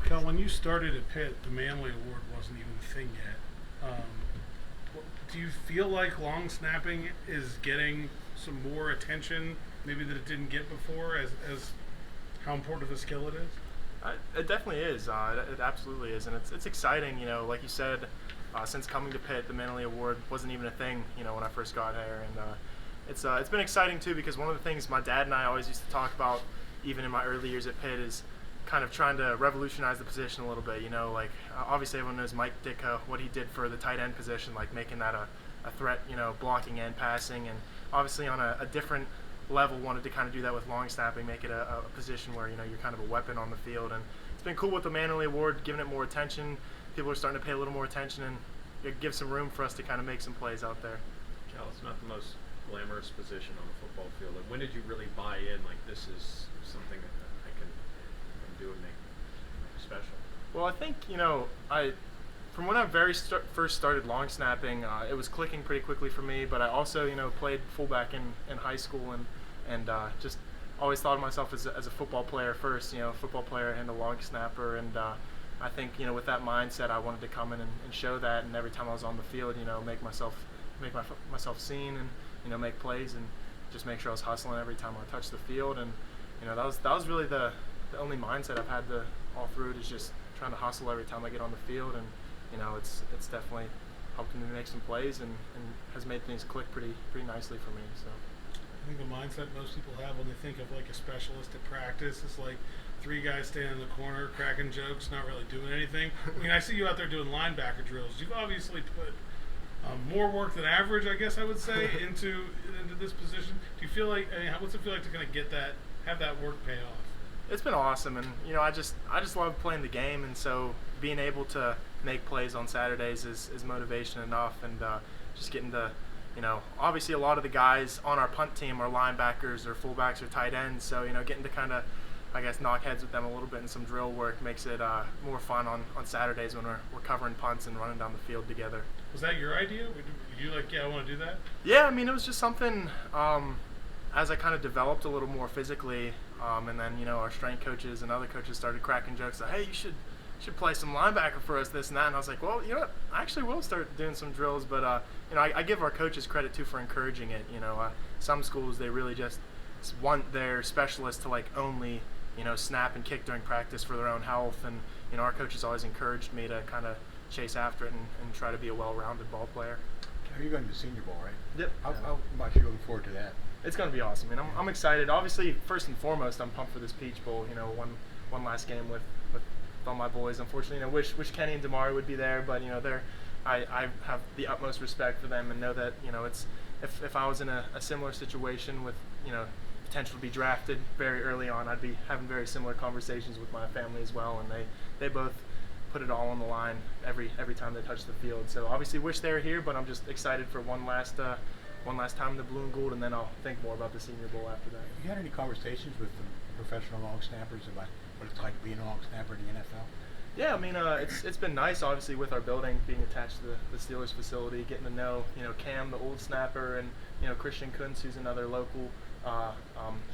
Cal, when you started at Pitt, the Mannelly Award wasn't even a thing yet. Do you feel like long snapping is getting some more attention, maybe that it didn't get before, as how important of a skill it is? It definitely is. It absolutely is, and it's exciting. Like you said, since coming to Pitt, the Mannelly Award wasn't even a thing. When I first got here, and it's been exciting too, because one of the things my dad and I always used to talk about, even in my early years at Pitt, is kind of trying to revolutionize the position a little bit. Obviously everyone knows Mike Ditka, what he did for the tight end position, like making that a threat, blocking and passing, and obviously on a different level wanted to kind of do that with long snapping, make it a position where you're kind of a weapon on the field. And it's been cool with the Mannelly Award, giving it more attention. People are starting to pay a little more attention, and it gives some room for us to kind of make some plays out there. Cal, it's not the most glamorous position on the football field. Like, when did you really buy in? Like, this is something that I can do and make special. Well, I think from when I first started long snapping, it was clicking pretty quickly for me. But I also played fullback in high school, and just always thought of myself as a football player first. Football player and a long snapper, and I think with that mindset, I wanted to come in and show that. And every time I was on the field, make myself seen, and make plays, and just make sure I was hustling every time I touched the field. And that was really the only mindset I've had all through it, is just trying to hustle every time I get on the field. And it's definitely helped me make some plays, and has made things click pretty nicely for me. So I think the mindset most people have when they think of like a specialist at practice is like three guys standing in the corner cracking jokes, not really doing anything. I mean, I see you out there doing linebacker drills. You've obviously put more work than average, I guess I would say, into this position. Do you feel like, what's it feel like to kind of get that, have that work pay off? It's been awesome, and I just love playing the game, and so being able to make plays on Saturdays is motivation enough. And just getting to, obviously a lot of the guys on our punt team are linebackers or fullbacks or tight ends, so getting to kind of, I guess, knock heads with them a little bit in some drill work makes it more fun on Saturdays when we're covering punts and running down the field together. Was that your idea? Were you like, I want to do that? Yeah, it was just something as I kind of developed a little more physically, and then our strength coaches and other coaches started cracking jokes like, hey, you should play some linebacker for us, this and that. And I was like, well, what? I actually will start doing some drills, but I give our coaches credit too for encouraging it. Some schools, they really just want their specialists to like only snap and kick during practice for their own health, and our coaches always encouraged me to kind of chase after it and try to be a well-rounded ball player. You're going to the Senior Bowl, right? Yep. How much are you looking forward to that? It's going to be awesome. I'm excited. Obviously, first and foremost, I'm pumped for this Peach Bowl. One last game with all my boys. Unfortunately, wish Kenny and Damari would be there, but I have the utmost respect for them, and know that it's if I was in a similar situation with potential to be drafted very early on, I'd be having very similar conversations with my family as well, and they both put it all on the line every time they touch the field. So obviously wish they were here, but I'm just excited for one last time in the blue and gold, and then I'll think more about the Senior Bowl after that. Have you had any conversations with the professional long snappers about what it's like being a long snapper in the NFL? Yeah, it's been nice, obviously, with our building being attached to the Steelers facility, getting to know Cam, the old snapper, and Christian Kuntz, who's another local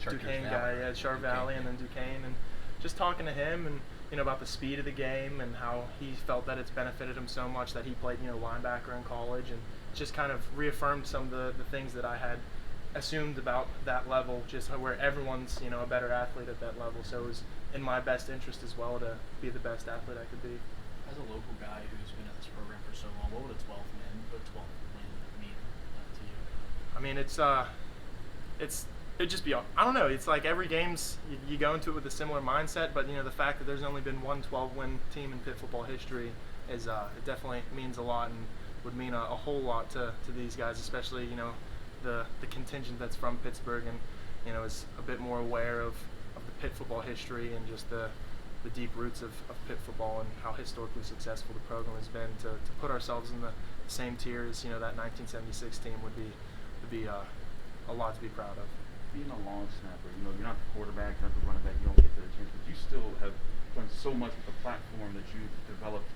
Duquesne guy, Char Valley, and then Duquesne, and just talking to him and about the speed of the game and how he felt that it's benefited him so much that he played linebacker in college, and just kind of reaffirmed some of the things that I had assumed about that level, just where everyone's a better athlete at that level. So it was in my best interest as well to be the best athlete I could be. As a local guy who's been at this program for so long, what would a 12th win mean to you? It'd just be, I don't know, it's like every game's, you go into it with a similar mindset, but the fact that there's only been one 12-win team in Pitt football history is it definitely means a lot, and would mean a whole lot to these guys, especially the contingent that's from Pittsburgh, and is a bit more aware of the Pitt football history and just the deep roots of Pitt football and how historically successful the program has been. To put ourselves in the same tier as that 1976 team would be a lot to be proud of. Being a long snapper, you're not the quarterback, you're not the running back, you don't get the chance, but you still have done so much with the platform that you've developed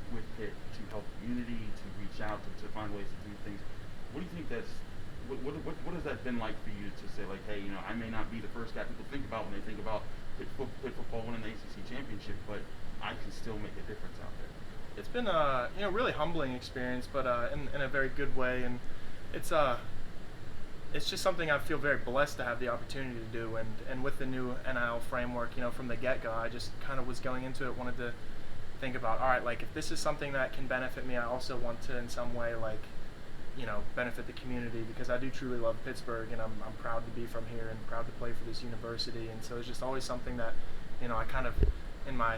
with Pitt to help community, to reach out, to find ways to do things. What do you think what has that been like for you to say, like, hey, I may not be the first guy people think about when they think about Pitt football winning the ACC championship, but I can still make a difference out there? It's been a really humbling experience, but in a very good way, and it's just something I feel very blessed to have the opportunity to do. And with the new NIL framework, from the get-go, I just kind of was going into it, wanted to think about, all right, like if this is something that can benefit me, I also want to in some way benefit the community, because I do truly love Pittsburgh, and I'm proud to be from here and proud to play for this university. And so it's just always something that I kind of in my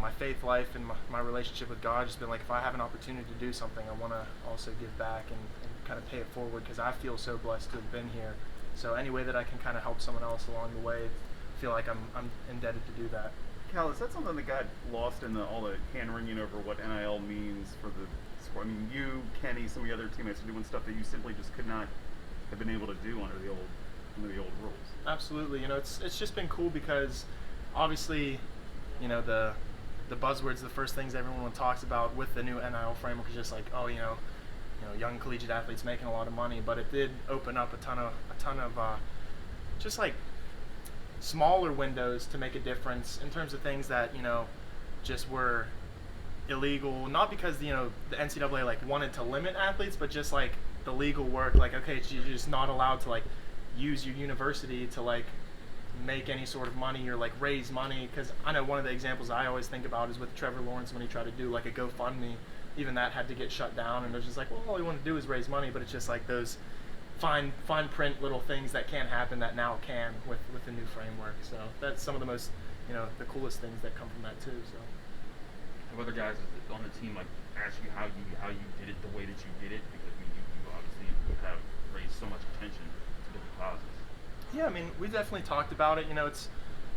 my faith life and my relationship with God, just been like, if I have an opportunity to do something, I want to also give back and kind of pay it forward, because I feel so blessed to have been here. So any way that I can kind of help someone else along the way, I feel like I'm indebted to do that. Cal, is that something that got lost in all the hand-wringing over what NIL means for the sport? I mean, you, Kenny, some of the other teammates are doing stuff that you simply just could not have been able to do under the old rules. Absolutely. It's just been cool, because obviously, the buzzwords, the first things everyone talks about with the new NIL framework is just like, young collegiate athletes making a lot of money. But it did open up a ton of just like smaller windows to make a difference in terms of things that just were illegal, not because the NCAA like wanted to limit athletes, but just like the legal work, like, okay, you're just not allowed to like use your university to like make any sort of money or like raise money. Because I know one of the examples I always think about is with Trevor Lawrence, when he tried to do like a GoFundMe, even that had to get shut down, and they're just like, well, all you want to do is raise money. But it's just like those fine print little things that can't happen that now can with the new framework. So that's some of the most the coolest things that come from that too. So Have other guys on the team like ask you how you did it the way that you did it? Because you obviously have raised so much attention to different causes. Yeah, I mean, we definitely talked about it.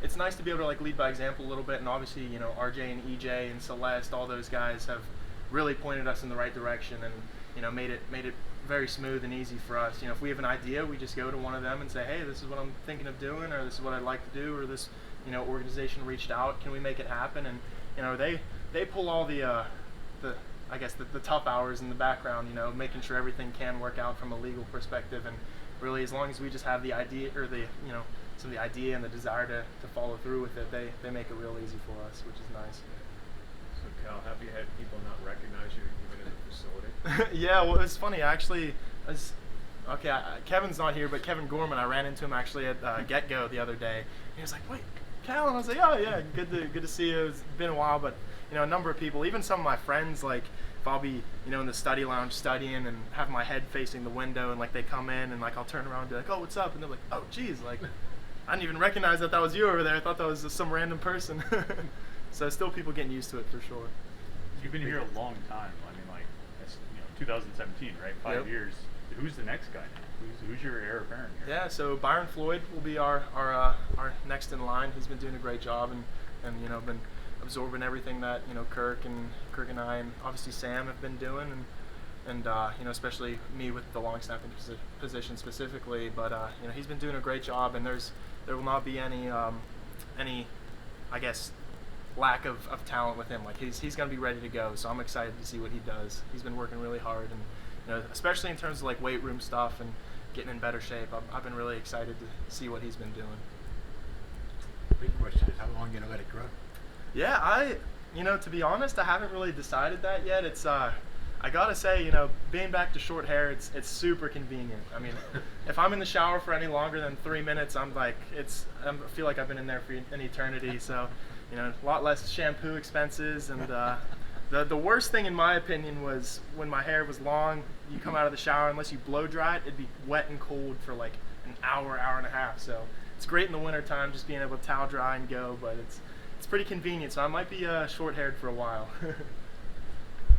It's nice to be able to like lead by example a little bit, and obviously RJ and EJ and Celeste, all those guys have really pointed us in the right direction, and made it very smooth and easy for us. If we have an idea, we just go to one of them and say, hey, this is what I'm thinking of doing, or this is what I'd like to do, or this organization reached out, can we make it happen? And they pull all the I guess the tough hours in the background, making sure everything can work out from a legal perspective. And really, as long as we just have the idea, or some of the idea and the desire to follow through with it, they make it real easy for us, which is nice. So Cal, have you had people not recognize you even in the facility? Yeah, well, it's funny actually. Kevin's not here, but Kevin Gorman, I ran into him actually at Get Go the other day. He was like, "Wait, Cal," and I was like, "Oh yeah, good to see you. It's been a while." But a number of people, even some of my friends, like if I'll be in the study lounge studying and have my head facing the window, and like they come in and like I'll turn around and be like, "Oh, what's up?" And they're like, "Oh, geez, like I didn't even recognize that was you over there. I thought that was just some random person." So still people getting used to it for sure. You've been here a long time. I mean, like, that's 2017, right? 5 years. Who's the next guy now? Who's your heir apparent here? Yeah, so Byron Floyd will be our next in line. He's been doing a great job and been absorbing everything that Kirk and I and obviously Sam have been doing, and especially me with the long snapping position specifically. But he's been doing a great job, and there will not be any I guess lack of talent with him. Like he's going to be ready to go. So I'm excited to see what he does. He's been working really hard, and especially in terms of like weight room stuff and getting in better shape. I've been really excited to see what he's been doing. Big question is, how long are you gonna let it grow? Yeah, to be honest, I haven't really decided that yet. It's I gotta say, being back to short hair, it's super convenient. I mean, if I'm in the shower for any longer than 3 minutes, I feel like I've been in there for an eternity. So, a lot less shampoo expenses, and the worst thing in my opinion was when my hair was long. You come out of the shower, unless you blow dry it, it'd be wet and cold for like an hour and a half. So it's great in the winter time, just being able to towel dry and go, but it's pretty convenient. So I might be short haired for a while.